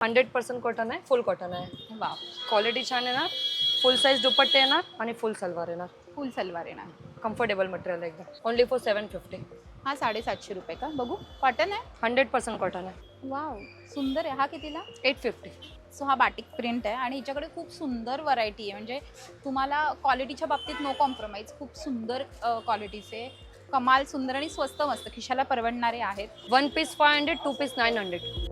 100% cotton आहे, फुल cotton आहे. Wow, quality छान येणार, फुल साईज दुपट्टे येणार आणि फुल सलवार येणार. फुल सलवार येणार. कम्फर्टेबल मटेरियल एकदम. Only for 750. हा 750 रुपये का? बघू, कॉटन आहे. 100% कॉटन आहे. वाव, सुंदर आहे. हा कितीला? 850. सो हा बाटिक प्रिंट आहे आणि हिच्याकडे खूप सुंदर व्हरायटी आहे. म्हणजे तुम्हाला क्वालिटीच्या बाबतीत नो कॉम्प्रोमाइज. खूप सुंदर क्वालिटीचे, कमाल सुंदर आणि स्वस्त मस्त, खिशाला परवडणारे आहेत. 1 पीस 500, 2 पीस 900.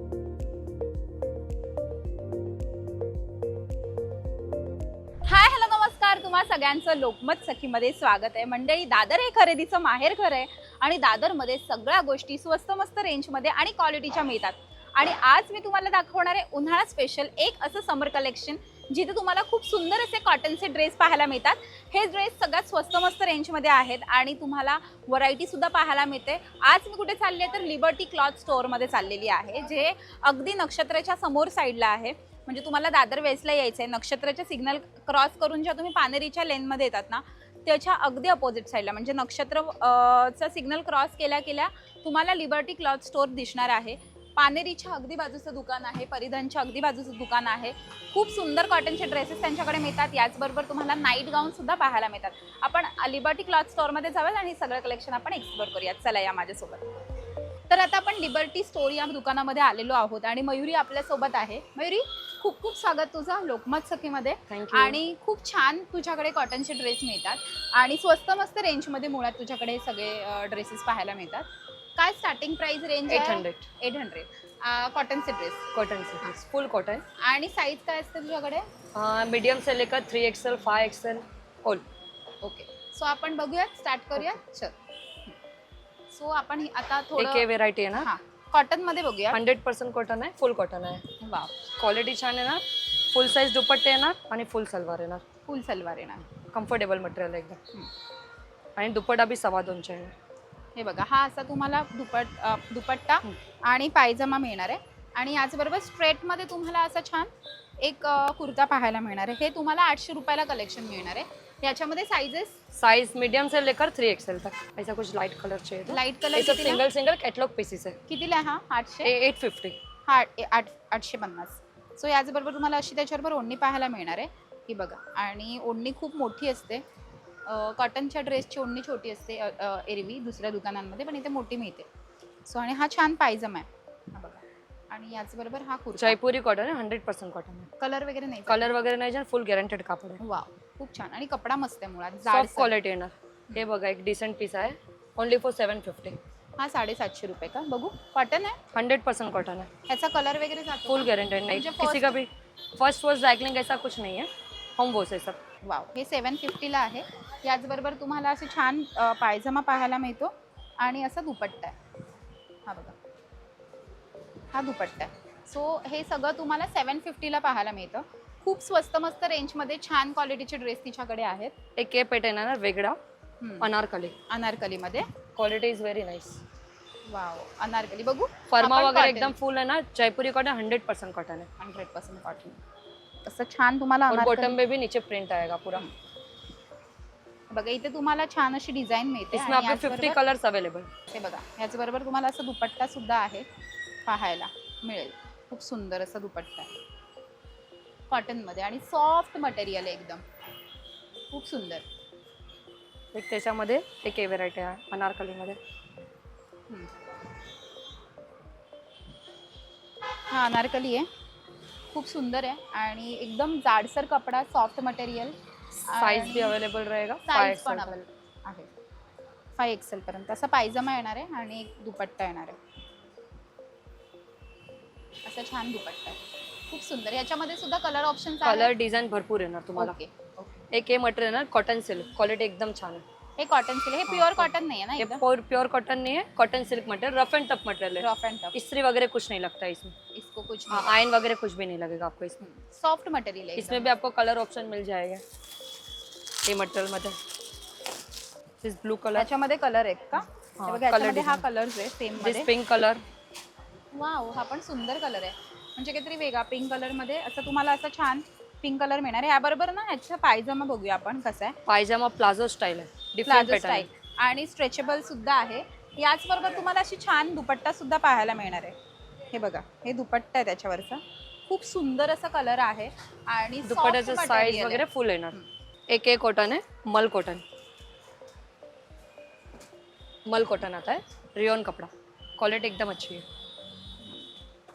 हाय, हॅलो, नमस्कार. तुम्हा सगळ्यांचं लोकमत सखीमध्ये स्वागत आहे. मंडळी, दादर हे खरेदीचं माहेर घर आहे आणि दादरमध्ये सगळ्या गोष्टी स्वस्त मस्त रेंजमध्ये आणि क्वालिटीच्या मिळतात. आणि आज मी तुम्हाला दाखवणार आहे उन्हाळा स्पेशल एक असं समर कलेक्शन, जिथे तुम्हाला खूप सुंदर असे कॉटनचे ड्रेस पाहायला मिळतात. हे ड्रेस सगळ्यात स्वस्त मस्त रेंजमध्ये आहेत आणि तुम्हाला व्हरायटीसुद्धा पाहायला मिळते. आज मी कुठे चालली आहे तर लिबर्टी क्लॉथ स्टोअरमध्ये चाललेली आहे, जे अगदी नक्षत्राच्या समोर साईडला आहे. म्हणजे तुम्हाला दादर वेस्टला यायचं आहे, नक्षत्राच्या सिग्नल क्रॉस करून जेव्हा तुम्ही पानेरीच्या लेनमध्ये येतात ना, त्याच्या अगदी अपोजिट साईडला म्हणजे नक्षत्रचा सिग्नल क्रॉस केल्या केल्या तुम्हाला लिबर्टी क्लॉथ स्टोअर दिसणार आहे. पानेरीच्या अगदी बाजूचं दुकान आहे, परिधानच्या अगदी बाजूचं दुकान आहे. खूप सुंदर कॉटनचे ड्रेसेस त्यांच्याकडे मिळतात. याचबरोबर तुम्हाला नाईट गाऊनसुद्धा पाहायला मिळतात. आपण लिबर्टी क्लॉथ स्टोअरमध्ये जाऊयात आणि सगळं कलेक्शन आपण एक्सप्लोर करूयात. चला या माझ्यासोबत. तर आता आपण लिबर्टी स्टोर या दुकानामध्ये आलेलो आहोत आणि मयुरी आपल्यासोबत आहे. मयुरी, खूप खूप स्वागत तुझं लोकमत सखीमध्ये. आणि खूप छान तुझ्याकडे कॉटनचे ड्रेस मिळतात आणि स्वस्त मस्त रेंजमध्ये मुळात तुझ्याकडे हे सगळे ड्रेसेस पाहायला मिळतात. काय स्टार्टिंग प्राइस रेंज? 800. 800 कॉटनचे ड्रेस. कॉटन से फुल कॉटन. आणि साईज काय असते तुझ्याकडे? मीडियम से लेकर 3XL 5XL all. Okay, so आपण बघूयात, स्टार्ट करूयात. चल, सो आपण आता एक थोडं व्हेरायटी आहे ना. हां, कॉटनमध्ये बघूया. 100% कॉटन आहे, फुल कॉटन आहे. वाव, क्वालिटी छान येणार, फुल साईज दुपट्टे येणार आणि फुल सलवार येणार. फुल सलवार येणार. कम्फर्टेबल मटेरियल एकदम. आणि दुपट्टा बी 2.25 आहे. हे बघा, हा असा तुम्हाला दुपट्टा आणि पायजमा मिळणार आहे. आणि याचबरोबर स्ट्रेटमध्ये तुम्हाला असा छान एक कुर्ता पाहायला मिळणार आहे. हे तुम्हाला 800 रुपयाला कलेक्शन मिळणार आहे. याच्यामध्ये साइज मीडियम से लेकर 3XL तक. ऐसा कुछ लाइट कलर चाहिए. Light colour single single catalogue pieces है. कितीला आहे हा? 800. 850. हा 850. सो याचबरोबर तुम्हाला अशी त्याच्याबरोबर ओढणी पाहायला मिळणार आहे. ही बघा, आणि ओढणी खूप मोठी असते. कॉटनच्या ड्रेसची ओढणी छोटी असते एरवी दुसऱ्या दुकानांमध्ये, पण इथे मोठी मिळते. सो आणि हा छान पायजमा आहे, हा बघा. आणि याचबरोबर हा कुर्ता जयपुरी कॉटन आहे, 100% कॉटन आहे. कलर वगैरे नाही? कलर वगैरे नाही, फुल गॅरंटेड कापड आहे. वाव, खूप छान. आणि कपडा मस्त आहे, मुळात सॉफ्ट क्वालिटी येणार. हे बघा, एक डिसेंट पीस आहे, ओनली फॉर 750. हा 750 रुपये का? बघू, कॉटन आहे, 100% कॉटन है. याचा कलर वगैरे जातो? फुल गारंटेड नहीं, किसी का भी फर्स्ट साइक्लिंग ऐसा कुछ नहीं है, होम वॉश है सब. वाव, हे 750ला आहे. याचबरोबर तुम्हाला असे छान पायजमा पाहायला मिळतो आणि असा दुपट्टा आहे, हा बघा, हा दुपट्टा आहे. सो हे सगळं तुम्हाला 750ला पाहायला मिळतं. खूप स्वस्त मस्त रेंजमध्ये छान क्वालिटीचे ड्रेस तिच्याकडे आहेत. एक के पॅटर्न आहे ना वेगळा, अनारकली. अनारकलीमध्ये quality is very nice. Wow, Anarkali बघू. फर्मा वगैरह एकदम फुल है ना. जयपुरी कॉटन 100% कॉटन है. 100% कॉटन. असं छान तुम्हाला और बॉटम में भी नीचे प्रिंट आएगा पूरा. बघा, इथे तुम्हाला छान अशी डिझाईन मिळते. इसमें आपके 50 कलर्स अवेलेबल. हे बघा, याचबरोबर तुम्हाला असं दुपट्टा सुद्धा आहे, पाहायला मिळेल. खूप सुंदर असा दुपट्टा आहे कॉटनमध्ये आणि सॉफ्ट मटेरियल आहे एकदम, खूप सुंदर. एक त्याच्यामध्ये एक व्हेरायटी आहे अनारकलीमध्ये. हा अनारकली आहे, खूप सुंदर आहे आणि एकदम जाडसर कपडा, सॉफ्ट मटेरियल. साइज भी अवेलेबल रहेगा. साइज पण अवेलेबल आहे, 5XL पर्यंत. असा पायजमा येणार आहे आणि एक दुपट्टा येणार आहे, असा छान दुपट्टा आहे, खूप सुंदर. याच्यामध्ये सुद्धा कलर ऑप्शन, कलर डिझाईन भरपूर येणार तुम्हाला. एक हे मटेरियल आहे कॉटन सिल्क, क्वालिटी एकदम छान आहे. हे कॉटन सिल्क, हे प्योर कॉटन नहीं है ना? ये प्योर कॉटन नहीं है, cotton silk material, rough and tough material है. Rough and tough. इस्त्री वगैरह कुछ नहीं लगता है इसमें. इसको कुछ आयन वगैरह कुछ भी नहीं लगेगा आपको इसमें. सॉफ्ट मटेरियल है. इसमें भी आपको कलर ऑप्शन मिल जाएगा. ये मटेरियल मध्ये दिस ब्लू कलर, याच्यामध्ये कलर आहेत का? हे बघा, याच्यामध्ये हा कलर्स आहे सेम मध्ये. दिस पिंक कलर. वाव, हा पण सुंदर कलर आहे, म्हणजे काहीतरी वेगळा पिंक कलर मध्ये. असं तुम्हाला असं छान पिंक कलर मिळणार आहे. याबरोबर ना ह्याचा पायजमा बघूया आपण कसा आहे. पायजामा प्लाझो स्टाईल आहे, डिफरंट स्टाईल आणि स्ट्रेचेबल सुद्धा आहे. याचबरोबर तुम्हाला अशी छान दुपट्टा सुद्धा पाहायला मिळणार आहे. हे बघा, हे दुपट्टा आहे त्याच्यावरचा, खूप सुंदर असा कलर आहे आणि दुपट्ट्याचं soft साईज material वगैरे आहे. फुल येणार. एक एक कॉटन आहे, मल कॉटन. मल कॉटन आता है, रियोन कपड़ा, क्वालिटी एकदम अच्छी है.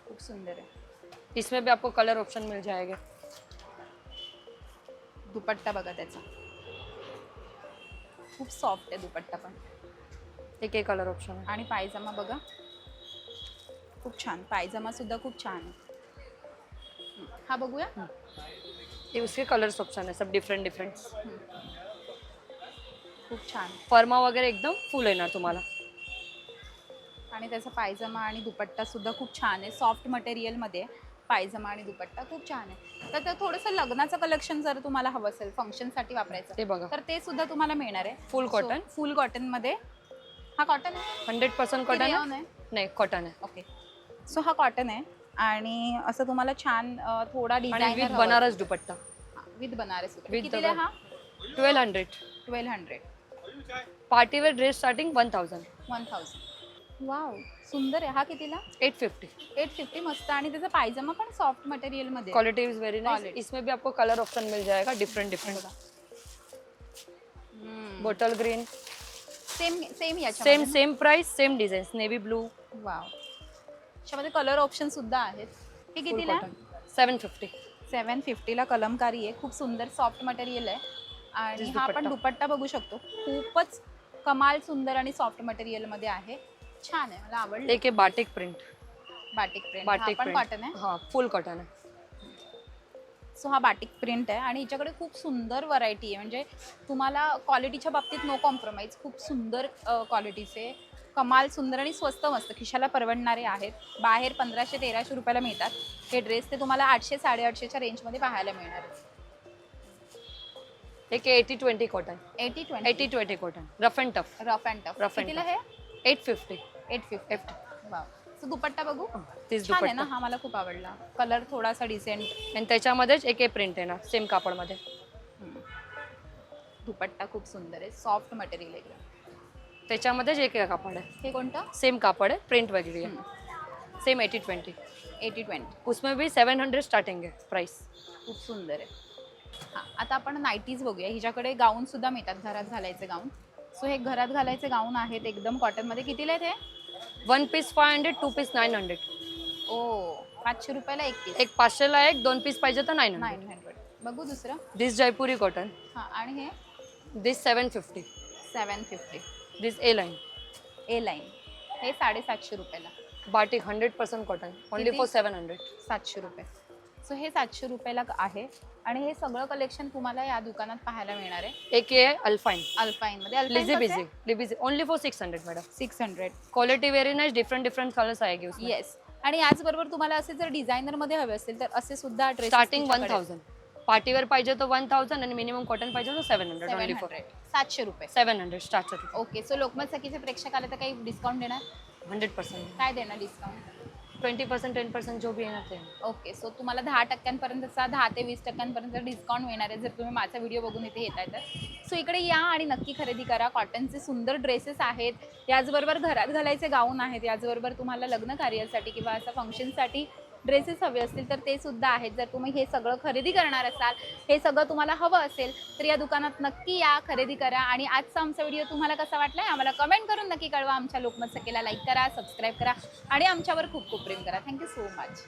खूप सुंदर आहे. इसमें भी आपको कलर ऑप्शन मिल जाएगा. दुपट्टा बघा त्याचा, खूप सॉफ्ट आहे दुपट्टा पण. एक एक कलर ऑप्शन है. आणि पायजामा बघा, खूप छान. पायजामा सुद्धा खूप छान आहे. हा बघूया. ये उसके कलर्स ऑप्शन है, सब डिफरेंट डिफरेंट. खूप छान. फर्मा वगैरे एकदम फुल येणार तुम्हाला. आणि त्याचा पायजामा आणि दुपट्टा सुद्धा खूप छान आहे. सॉफ्ट मटेरियलमध्ये पायजामा आणि दुपट्टा खूप छान आहे. तर ते थोडंसं लग्नाचं कलेक्शन जर तुम्हाला हवं असेल फंक्शनसाठी वापरायचं ते बघा, तर ते सुद्धा तुम्हाला मिळणार आहे. फुल कॉटन. फुल कॉटनमध्ये. हा कॉटन आहे, 100% कॉटन रेयॉन है. आहे. नाही कॉटन है. ओके. सो हा कॉटन आहे आणि असं तुम्हाला छान थोडा आणि design with Banaras dupatta. With Banaras. With कितीला आहे हा? 1200. 1200. Party wear dress starting 1000. 1000. Wow, सुंदर आहे. हा कितीला? 850. 850. मस्त. आणि त्याचा पायजामा पण सॉफ्ट मटेरियल मध्ये. Quality is very nice. Quality. इसमें भी आपको कलर ऑप्शन मिल जाएगा different different. Bottle green, same same याच्या same same price, same designs. Navy blue, wow. याच्यामध्ये कलर ऑप्शन सुद्धा आहेत. हे फुल कितीला? कॉटन 750. 750 ला कलमकारी आहे. खूप सुंदर सॉफ्ट मटेरियल आहे. आणि This हा आपण दुपट्टा. दुपट्टा बघू शकतो. खूपच कमाल सुंदर आणि सॉफ्ट मटेरियल मध्ये आहे. छान आहे, मला आवडलं. एक आहे batik print. Batik print. Batik पण प्रिंट कॉटन आहे. हाँ फुल कॉटन है. सो हा बाटिक प्रिंट आहे आणि हिच्याकडे खूप सुंदर व्हरायटी आहे. म्हणजे तुम्हाला क्वालिटीच्या बाबतीत नो कॉम्प्रोमाइज. खूप सुंदर क्वालिटीचे, कमाल सुंदर आणि स्वस्त मस्त, खिशाला परवडणारे आहेत. बाहेर 1500-1300 रुपयाला मिळतात हे ड्रेस. ते तुम्हाला 800-850च्या रेंजमध्ये पाहायला मिळणार आहे. एक 80-20 cotton. 80-20. 80-20 cotton, rough and tough. Rough and tough. Rough and कितीला tough. हे? 850. 850. वाव. सो दुपट्टा बघू. तीस छान आहे ना, दुपट्टा. हा मला खूप आवडला. कलर थोडासा डिसेंट. आणि त्याच्यामध्येच एक प्रिंट येणार सेम कापडमध्ये. दुपट्टा खूप सुंदर आहे, सॉफ्ट मटेरियल आहे. त्याच्यामध्येच एक कापड आहे, हे कोणतं? सेम कापड है, प्रिंट वेगळी है. सेम 80-20. 80-20. उसमें भी 700 स्टार्टिंग है प्राइस. खूप सुंदर आहे. हां, आता आपण नाईटीज बघूया. हिच्याकडे गाऊन सुद्धा मिळतात, घरात घालायचे गाऊन. सो हे घरात घालायचे गाऊन आहेत एकदम कॉटनमध्ये. कितीला आहेत हे? 1 पीस 500, 2 पीस 900. ओ, 500 रुपयाला एक पीस. एक 500ला एक, 2 पीस पाहिजे तर 900. 900. बघू दुसरं. दिस जयपुरी कॉटन. हां, आणि हे दिस 750. 750. दिस ए लाइन. ए लाईन. हे 750 रुपयाला. बाटिक 100% कॉटन, ओनली किती? फॉर 700. 700 रुपये. सो हे 700 रुपयाला आहे आणि हे सगळं कलेक्शन तुम्हाला या दुकानात पाहायला मिळणार आहे. एक ये है अल्फाइन. अल्फाईनमध्ये. Lizzy Bizzy, Lizzy only for 600 madam. 600. Quality very nice, different different colours आएंगे उसमें. येस. आणि याचबरोबर तुम्हाला असे जर डिझायनरमध्ये हवे असतील तर असे सुद्धा ड्रेस स्टार्टिंग 1000. पार्टीवेअर पाहिजे तो 1000 आणि मिनिमम कॉटन पाहिजे तो 700 ओनली फॉर 700 रुपये. 700 स्टार्ट. ओके. सो लोकमत सखीचे प्रेक्षकाला तर काही डिस्काउंट देणार? 100%. काय देणार डिस्काउंट? 20%, 10% जो भी येणार ते. ओके. सो तुम्हाला 10%पर्यंतचा 10 ते 20% डिस्काउंट मिळणार आहे जर तुम्ही माझा व्हिडिओ बघून इथे येताय तर. सो इकडे या आणि नक्की खरेदी करा. कॉटनचे सुंदर ड्रेसेस आहेत, याचबरोबर घरात घालायचे गाऊन आहेत, याचबरोबर तुम्हाला लग्न कार्यासाठी किंवा असं फंक्शनसाठी ड्रेसेस हवे असतील तर ते सुद्धा आहेत. जर तुम्ही हे सगळं खरेदी करणार असाल, हे सगळं तुम्हाला हवं असेल तर या दुकानात नक्की या, खरेदी करा. आणि आजचा आमचा व्हिडिओ तुम्हाला कसा वाटलाय आम्हाला कमेंट करून नक्की कळवा. आमच्या लोकमत सखीला लाईक करा, सबस्क्राईब करा आणि आमच्यावर खूप खूप प्रेम करा. Thank you so much.